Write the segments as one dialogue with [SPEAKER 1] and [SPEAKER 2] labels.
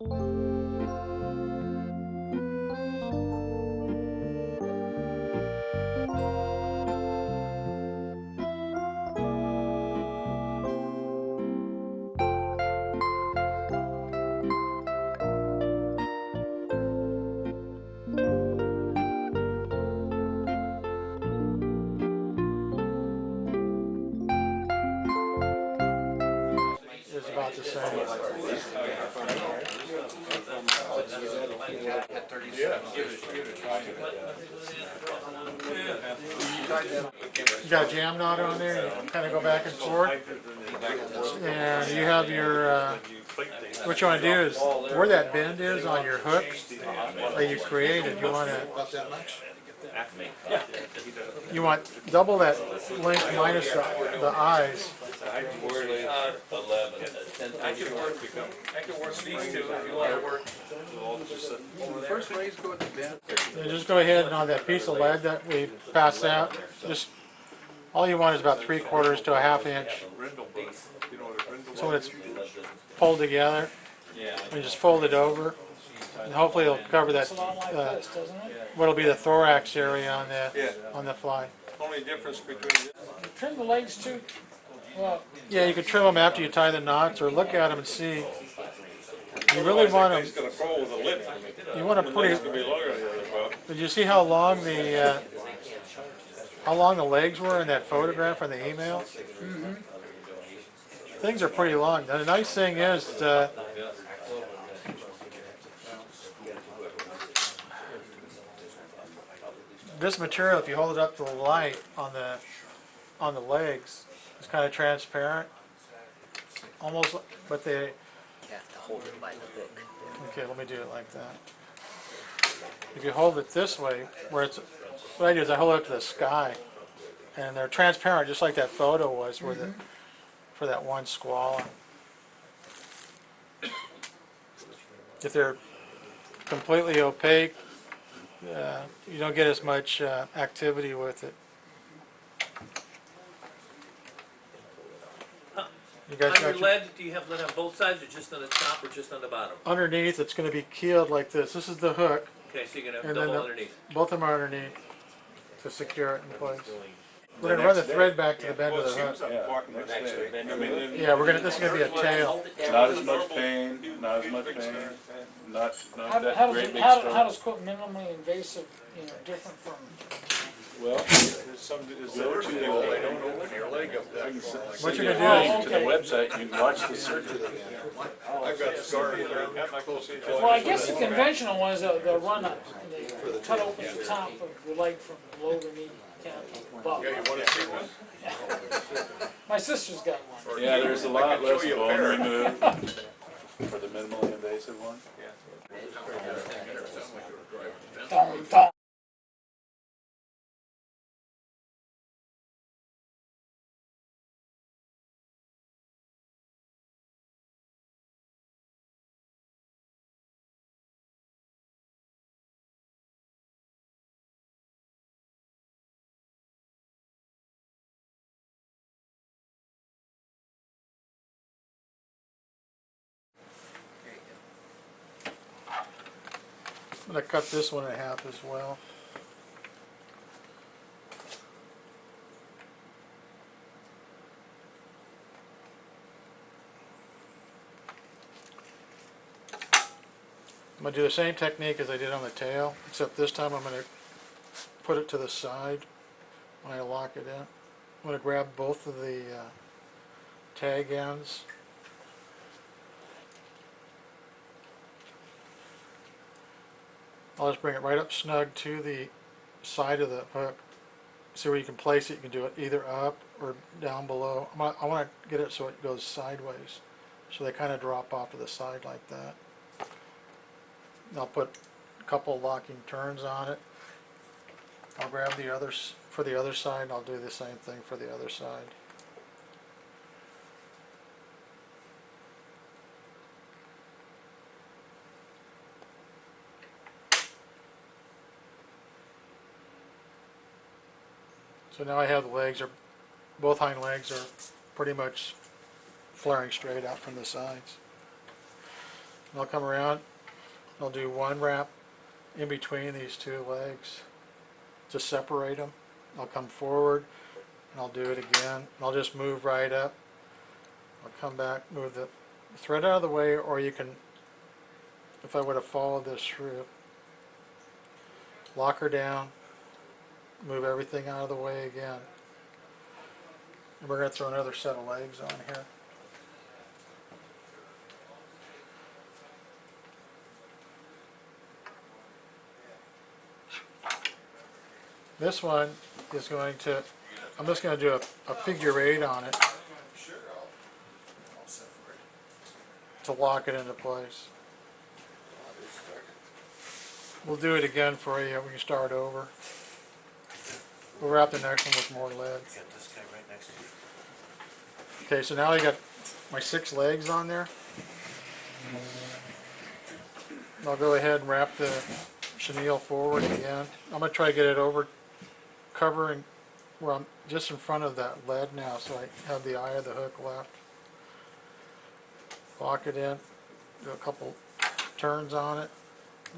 [SPEAKER 1] Is about the same. You got a jam knot on there, you kind of go back and forth. And you have your, what you want to do is, where that bend is on your hook that you created, you want double that length minus the eyes.
[SPEAKER 2] I can work 11. And I can work these two if you want to work.
[SPEAKER 3] First raise go at the bend.
[SPEAKER 1] And just go ahead and on that piece of lead that we passed out, just all you want is about 3/4 to a 1/2 inch. So when it's pulled together, you just fold it over, and hopefully it'll cover that. What'll be the thorax area on the fly.
[SPEAKER 2] Only difference between
[SPEAKER 4] Trim the legs too. Well,
[SPEAKER 1] Yeah, you can trim them after you tie the knots, or look at them and see. You really want them.
[SPEAKER 2] going to fall with a lip.
[SPEAKER 1] You want to put it.
[SPEAKER 2] Be longer than the other part.
[SPEAKER 1] Did you see how long the legs were in that photograph on the email? Mm-hmm. Things are pretty long. Now, the nice thing is this material, if you hold it up to the light on the legs, it's kind of transparent, almost. But they
[SPEAKER 5] You have to hold it by the hook.
[SPEAKER 1] Okay, let me do it like that. If you hold it this way, where it's, what I do is I hold it up to the sky, and they're transparent, just like that photo was for that one squall. If they're completely opaque, you don't get as much activity with it. You guys
[SPEAKER 6] On your
[SPEAKER 1] got
[SPEAKER 6] lead, do you have lead on both sides, or just on the top, or just on the bottom?
[SPEAKER 1] underneath, it's going to be keeled like this. This is the hook.
[SPEAKER 6] Okay, so you're gonna have
[SPEAKER 1] And then
[SPEAKER 6] double underneath.
[SPEAKER 1] both of them are underneath to secure it in place. We're going to run the thread back to the bend of the hook. Yeah, this is going to be a tail.
[SPEAKER 7] Not as much pain, not
[SPEAKER 4] how,
[SPEAKER 7] that
[SPEAKER 4] how,
[SPEAKER 7] great
[SPEAKER 4] does,
[SPEAKER 7] big
[SPEAKER 4] how,
[SPEAKER 7] stroke.
[SPEAKER 4] how does quote minimally invasive, different from?
[SPEAKER 7] Well, there's some,
[SPEAKER 3] What
[SPEAKER 1] What you're going to do is,
[SPEAKER 7] to the website, you can watch the surgery.
[SPEAKER 3] I've got scars there.
[SPEAKER 4] Well, I guess the conventional ones, they'll run up, they cut open the top of the leg from below the knee down to above.
[SPEAKER 3] Yeah, you want to see one?
[SPEAKER 4] My sister's got one.
[SPEAKER 7] Yeah, there's a lot less bone removed for the minimally invasive one.
[SPEAKER 4] Dum, dum.
[SPEAKER 1] I'm going to cut this one in half as well. I'm going to do the same technique as I did on the tail, except this time I'm going to put it to the side when I lock it in. I'm going to grab both of the tag ends. I'll just bring it right up snug to the side of the hook. See where you can place it. You can do it either up or down below. I want to get it so it goes sideways, so they kind of drop off to the side like that. I'll put a couple locking turns on it. I'll grab the others for the other side, and I'll do the same thing for the other side. So now I have the legs, both hind legs are pretty much flaring straight out from the sides. And I'll come around, I'll do one wrap in between these two legs to separate them. I'll come forward and I'll do it again. And I'll just move right up. I'll come back, move the thread out of the way, or you can, if I would have followed this through, lock her down, move everything out of the way again. And we're going to throw another set of legs on here. This one is going to, I'm just going to do a figure 8 on it to lock it into place. We'll do it again for you. We can start over. We'll wrap the next one with more lead.
[SPEAKER 8] Got this guy right next to you.
[SPEAKER 1] Okay, so now I got my 6 legs on there. I'll go ahead and wrap the chenille forward again. I'm going to try to get it over, covering where I'm just in front of that lead now, so I have the eye of the hook left. Lock it in, do a couple turns on it,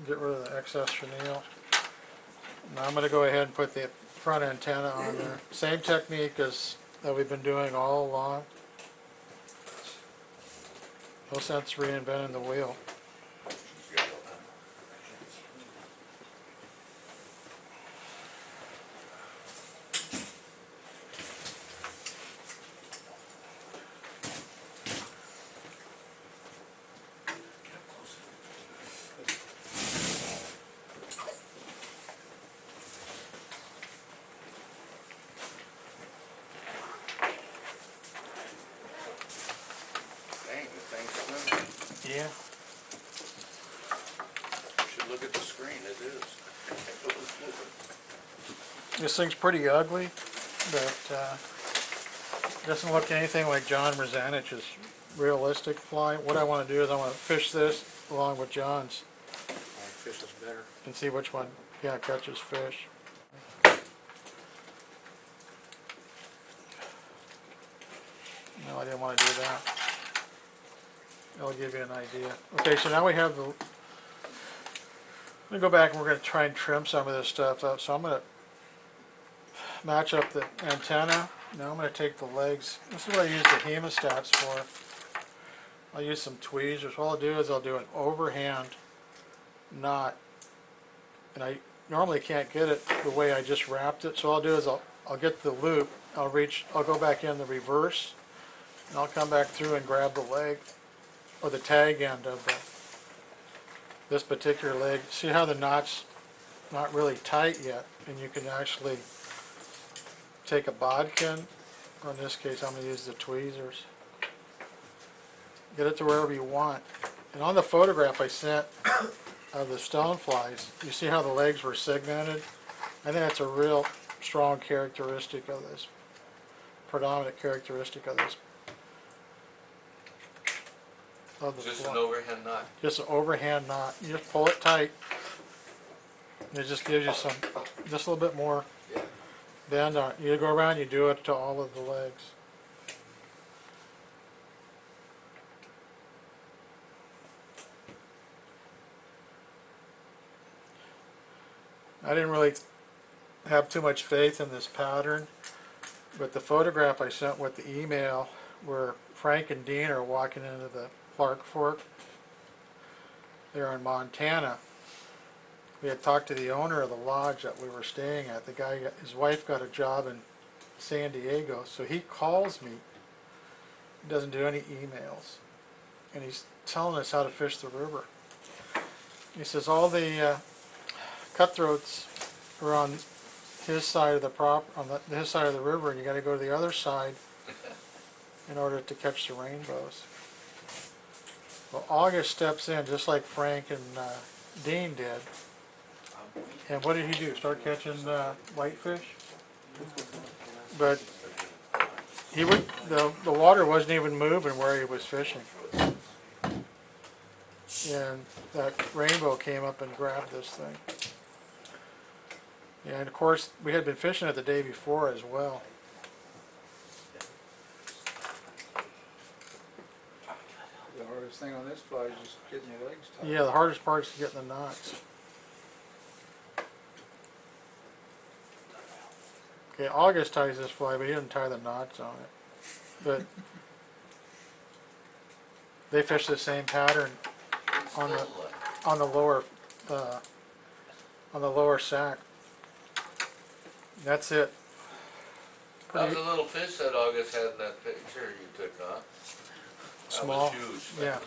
[SPEAKER 1] get rid of the excess chenille. Now I'm going to go ahead and put the front antenna on there. Same technique as that we've been doing all along. No sense reinventing the wheel.
[SPEAKER 3] Dang, the thing's swimming.
[SPEAKER 1] Yeah.
[SPEAKER 3] You should look at the screen, it is.
[SPEAKER 1] This thing's pretty ugly, but doesn't look anything like John Rezanich's realistic fly. What I want to do is I want to fish this along with John's
[SPEAKER 3] Fish is better.
[SPEAKER 1] and see which one, yeah, catches fish. No, I didn't want to do that. I'll give you an idea. Okay, so now we have the, let me go back and we're going to try and trim some of this stuff up. So I'm going to match up the antenna. Now I'm going to take the legs. This is what I use the hemostats for. I'll use some tweezers. What I'll do is I'll do an overhand knot. And I normally can't get it the way I just wrapped it. So all I'll do is I'll get the loop. I'll go back in the reverse. And I'll come back through and grab the leg or the tag end of this particular leg. See how the knot's not really tight yet, and you can actually take a bodkin, or in this case I'm going to use the tweezers. Get it to wherever you want. And on the photograph I sent of the stoneflies, you see how the legs were segmented? I think that's a real strong characteristic of this, predominant characteristic of this. Of the
[SPEAKER 2] Just
[SPEAKER 1] fly.
[SPEAKER 2] an overhand knot.
[SPEAKER 1] Just an overhand knot. You just pull it tight. And it just gives you some, just a little bit more bend on it. You go around, you do it to all of the legs. I didn't really have too much faith in this pattern, but the photograph I sent with the email where Frank and Dean are walking into the Clark Fork there in Montana. We had talked to the owner of the lodge that we were staying at. The guy, his wife got a job in San Diego, so he calls me. He doesn't do any emails, and he's telling us how to fish the river. He says all the cutthroats are on his side of the his side of the river, and you got to go to the other side in order to catch the rainbows. Well, August steps in just like Frank and Dean did. And what did he do? Start catching whitefish? But he would, the water wasn't even moving where he was fishing. And that rainbow came up and grabbed this thing. And of course, we had been fishing it the day before as well.
[SPEAKER 3] Ours hardest thing on this fly is just getting the legs tight.
[SPEAKER 1] Yeah, the hardest part is getting the knots. Okay, August ties this fly, but he didn't tie the knots on it. But they fish the same pattern on the lower on the lower sack. That's it.
[SPEAKER 3] That was a little fish that August had in that picture you took, huh?
[SPEAKER 1] Small.
[SPEAKER 3] That was huge.
[SPEAKER 1] Yeah.